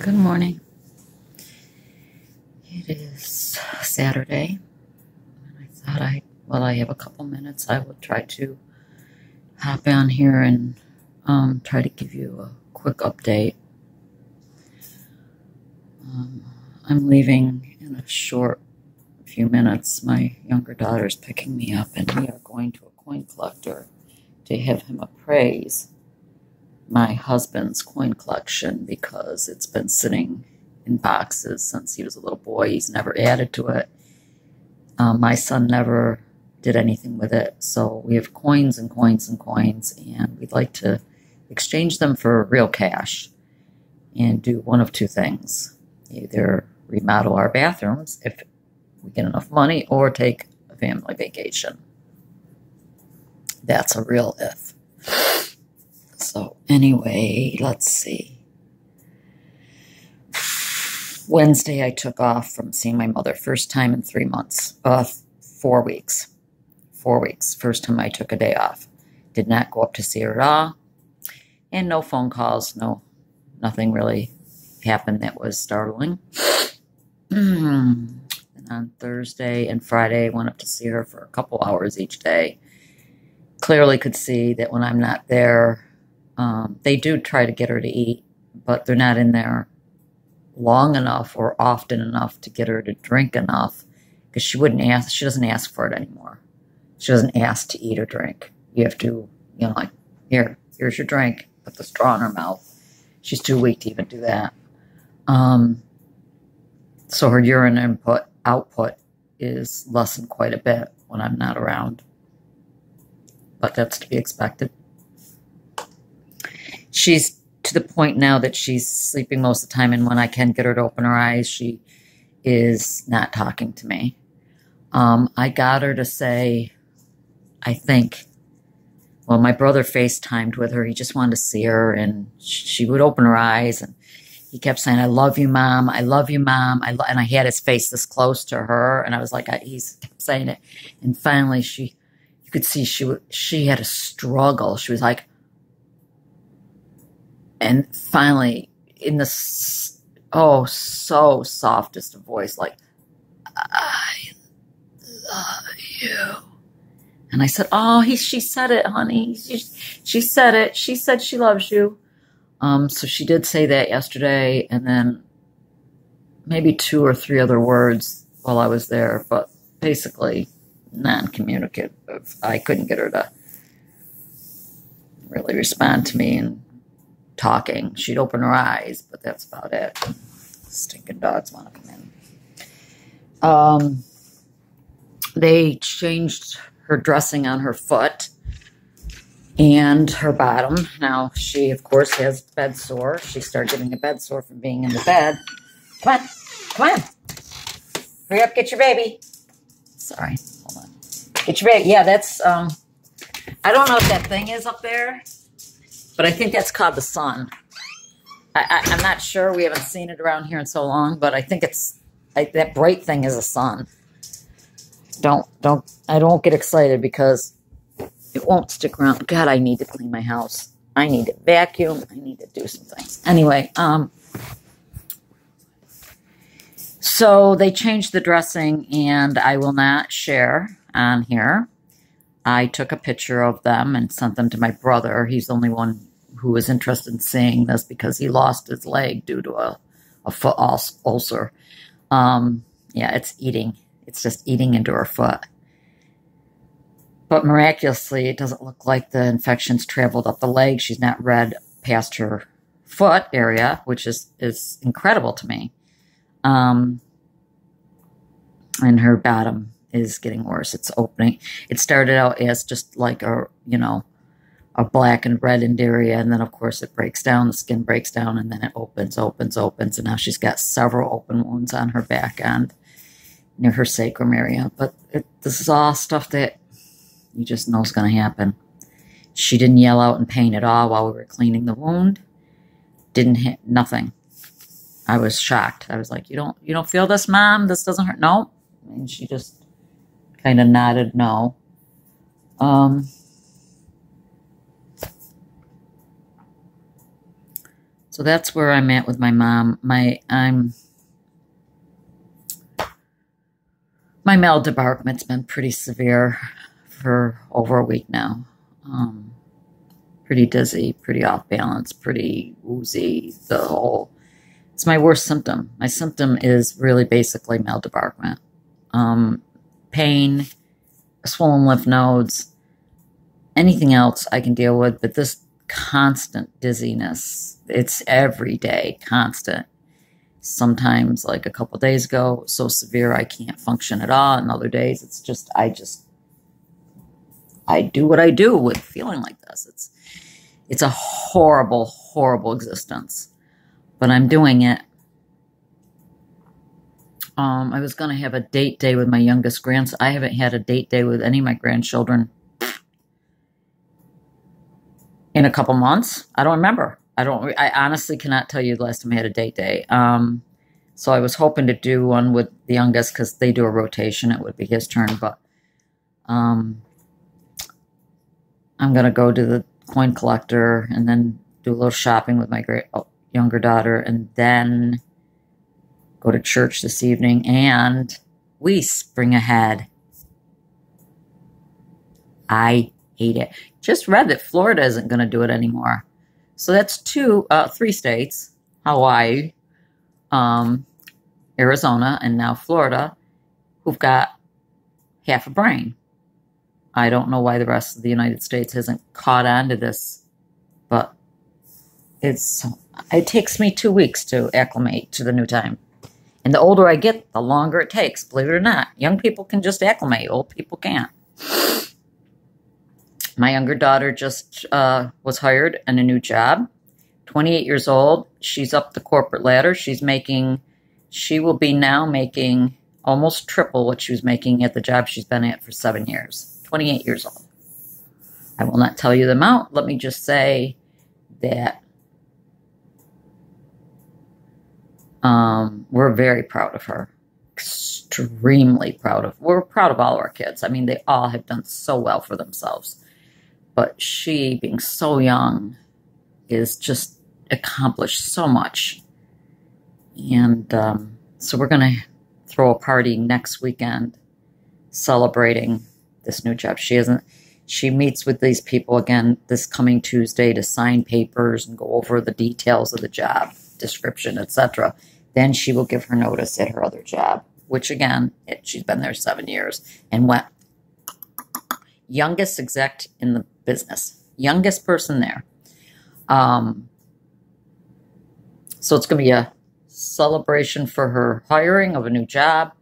Good morning. It is Saturday, and I thought while I have a couple minutes, I will try to hop on here and try to give you a quick update. I'm leaving in a short few minutes. My younger daughter's picking me up, and we are going to a coin collector to have him appraise my husband's coin collection because it's been sitting in boxes since he was a little boy. He's never added to it. My son never did anything with it. So we have coins and coins and coins, and we'd like to exchange them for real cash and do one of two things. Either remodel our bathrooms if we get enough money, or take a family vacation. That's a real if. So anyway, let's see. Wednesday, I took off from seeing my mother. First time in 3 months. 4 weeks. 4 weeks. First time I took a day off. Did not go up to see her at all. And no phone calls. Nothing really happened that was startling. And on Thursday and Friday, I went up to see her for a couple hours each day. Clearly could see that when I'm not there, they do try to get her to eat, but they're not in there long enough or often enough to get her to drink enough, because she doesn't ask for it anymore. She doesn't ask to eat or drink. You have to, like, here's your drink, put the straw in her mouth. She's too weak to even do that. So her urine output is lessened quite a bit when I'm not around, but that's to be expected. She's to the point now that she's sleeping most of the time, and when I can get her to open her eyes, she is not talking to me. I got her to say, I think, well, my brother FaceTimed with her. He just wanted to see her, and she would open her eyes, and he kept saying, I love you, Mom. I love you, Mom. And I had his face this close to her, and I was like, he's kept saying it. And finally, you could see she had a struggle. She was like, and finally, in the, so softest of voice, like, I love you. And I said, she said it, honey. She said it. She said she loves you. So she did say that yesterday, and then maybe 2 or 3 other words while I was there, but basically non-communicative. I couldn't get her to really respond to me and talking. She'd open her eyes, but that's about it. Stinking dogs want to come in. They changed her dressing on her foot and her bottom. Now, she, of course, has bed sore. She started getting a bed sore from being in the bed. Come on. Hurry up, get your baby. Sorry, hold on. Get your baby. Yeah, that's, I don't know what that thing is up there, but I think that's called the sun. I'm not sure. We haven't seen it around here in so long, but I think that bright thing is a sun. I don't get excited because it won't stick around. God, I need to clean my house. I need to vacuum. I need to do some things. Anyway, so they changed the dressing, and I will not share on here. I took a picture of them and sent them to my brother. He's the only one who was interested in seeing this because he lost his leg due to a foot ulcer. Yeah, it's eating. It's just eating into her foot. But miraculously, it doesn't look like the infection's traveled up the leg. She's not red past her foot area, which is incredible to me. And her bottom is getting worse. It's opening. It started out as just like a black and reddened area, and then of course it breaks down, the skin breaks down, and then it opens, and now she's got several open wounds on her back end near her sacrum area. But this is all stuff that you just know is going to happen. She didn't yell out in pain at all while we were cleaning the wound. Didn't hit, nothing. I was shocked. I was like, you don't feel this, Mom? This doesn't hurt? No. And she just kind of nodded no. So So that's where I'm at with my mom. My mail debarkment's been pretty severe for over a week now. Pretty dizzy, pretty off balance, pretty woozy. It's my worst symptom. My symptom is really basically mail debarkment. Pain, swollen lymph nodes, anything else I can deal with, but this constant dizziness, it's every day, constant. Sometimes, like a couple of days ago, so severe I can't function at all. And other days, it's just, I do what I do with feeling like this. It's a horrible, horrible existence, but I'm doing it. I was going to have a date day with my youngest grandson. I haven't had a date day with any of my grandchildren in a couple months. I don't remember. I honestly cannot tell you the last time I had a date day. So I was hoping to do one with the youngest because they do a rotation. It would be his turn, but I'm going to go to the coin collector and then do a little shopping with my younger daughter, and then go to church this evening, and we spring ahead. I hate it. Just read that Florida isn't going to do it anymore. So that's 3 states, Hawaii, Arizona, and now Florida, who've got half a brain. I don't know why the rest of the United States hasn't caught on to this, but it takes me 2 weeks to acclimate to the new time. And the older I get, the longer it takes, believe it or not. Young people can just acclimate. Old people can't. My younger daughter just was hired in a new job. 28 years old. She's up the corporate ladder. She will be now making almost triple what she was making at the job she's been at for 7 years. 28 years old. I will not tell you the amount. Let me just say that we're very proud of her. Extremely proud of. We're proud of all our kids. I mean, they all have done so well for themselves. But she, being so young, is just accomplished so much. And so we're going to throw a party next weekend celebrating this new job. She meets with these people again this coming Tuesday to sign papers and go over the details of the job description, etc. Then she will give her notice at her other job, which again, she's been there 7 years and went youngest exec in the business, youngest person there. So it's going to be a celebration for her hiring of a new job.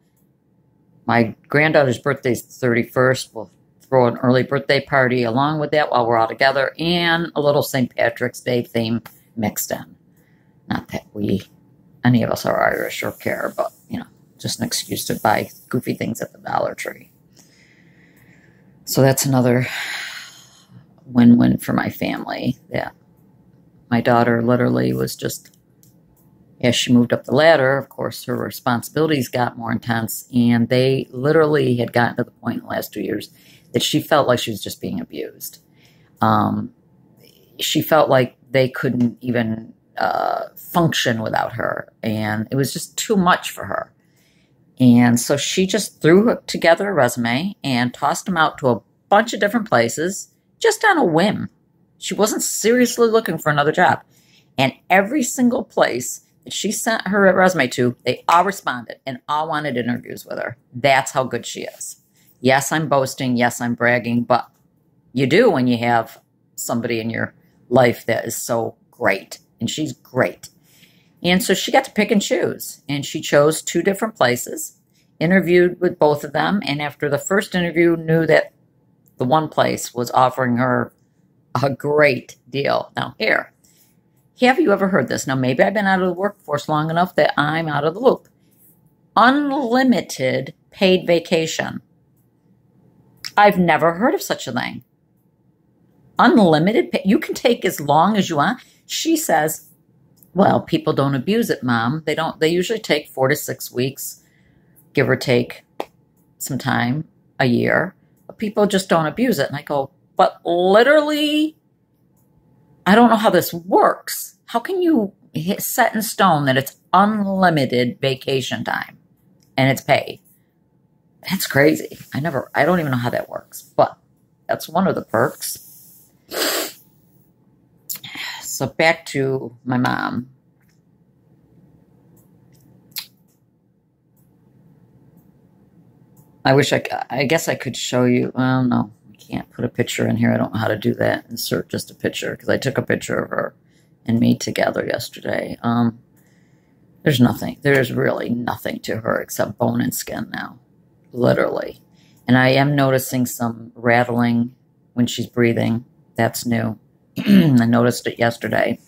My granddaughter's birthday is the 31st. We'll throw an early birthday party along with that while we're all together, and a little St. Patrick's Day theme mixed in. Not that any of us are Irish or care, but, just an excuse to buy goofy things at the Dollar Tree. So that's another win-win for my family. Yeah. My daughter literally was just, as she moved up the ladder, of course, her responsibilities got more intense, and they literally had gotten to the point in the last 2 years that she felt like she was just being abused. She felt like they couldn't even function without her, and it was just too much for her. And so she just threw together a resume and tossed them out to a bunch of different places just on a whim. She wasn't seriously looking for another job. And every single place that she sent her resume to, they all responded and all wanted interviews with her. That's how good she is. Yes, I'm boasting. Yes, I'm bragging. But you do when you have somebody in your life that is so great. And she's great. And so she got to pick and choose. And she chose 2 different places, interviewed with both of them. And after the first interview, knew that the one place was offering her a great deal. Now, here, have you ever heard this? Now, maybe I've been out of the workforce long enough that I'm out of the loop. Unlimited paid vacation. I've never heard of such a thing. Unlimited pay. You can take as long as you want. She says, well, people don't abuse it, Mom. They usually take 4 to 6 weeks, give or take some time, a year. But people just don't abuse it. And I go, but literally, I don't know how this works. How can you set in stone that it's unlimited vacation time and it's paid? That's crazy. I don't even know how that works, but that's one of the perks. So back to my mom. I guess I could show you. Well, no, I can't put a picture in here. I don't know how to do that. Insert just a picture because I took a picture of her and me together yesterday. There's nothing. There's really nothing to her except bone and skin now, literally. And I am noticing some rattling when she's breathing. That's new. I noticed it yesterday.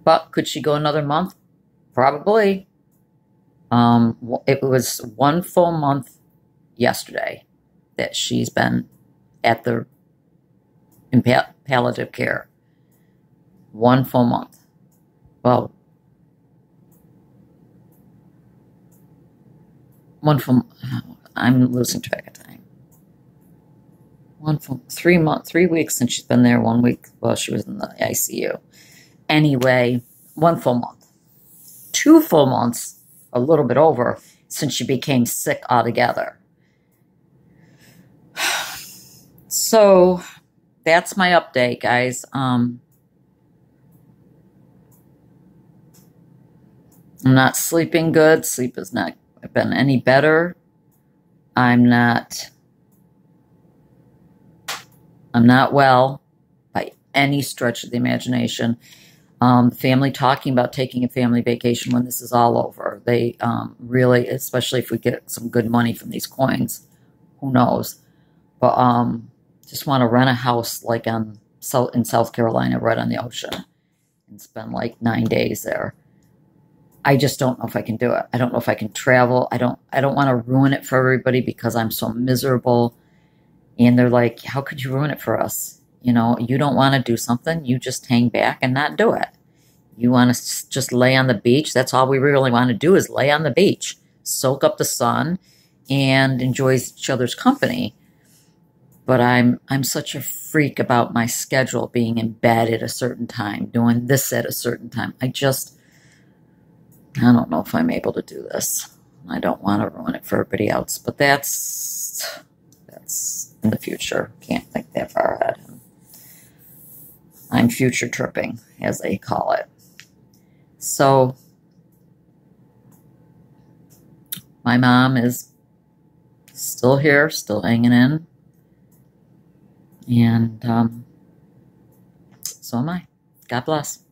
But could she go another month? Probably. It was 1 full month yesterday that she's been in palliative care. 1 full month. Well, 1 full. I'm losing track of time. 3 weeks since she's been there. 1 week while she was in the ICU. Anyway, 1 full month. 2 full months, a little bit over, since she became sick altogether. So that's my update, guys. I'm not sleeping good. Sleep has not been any better. I'm not well by any stretch of the imagination. Family talking about taking a family vacation when this is all over. They really, especially if we get some good money from these coins, who knows? But just want to rent a house like in South Carolina, right on the ocean, and spend like 9 days there. I just don't know if I can do it. I don't know if I can travel. I don't want to ruin it for everybody because I'm so miserable. And they're like, how could you ruin it for us? You know, you don't want to do something. You just hang back and not do it. You want to just lay on the beach. That's all we really want to do is lay on the beach, soak up the sun, and enjoy each other's company. But I'm such a freak about my schedule being in bed at a certain time, doing this at a certain time. I don't know if I'm able to do this. I don't want to ruin it for everybody else, but that's in the future. Can't think that far ahead. I'm future tripping, as they call it. So my mom is still here, still hanging in. And so am I. God bless.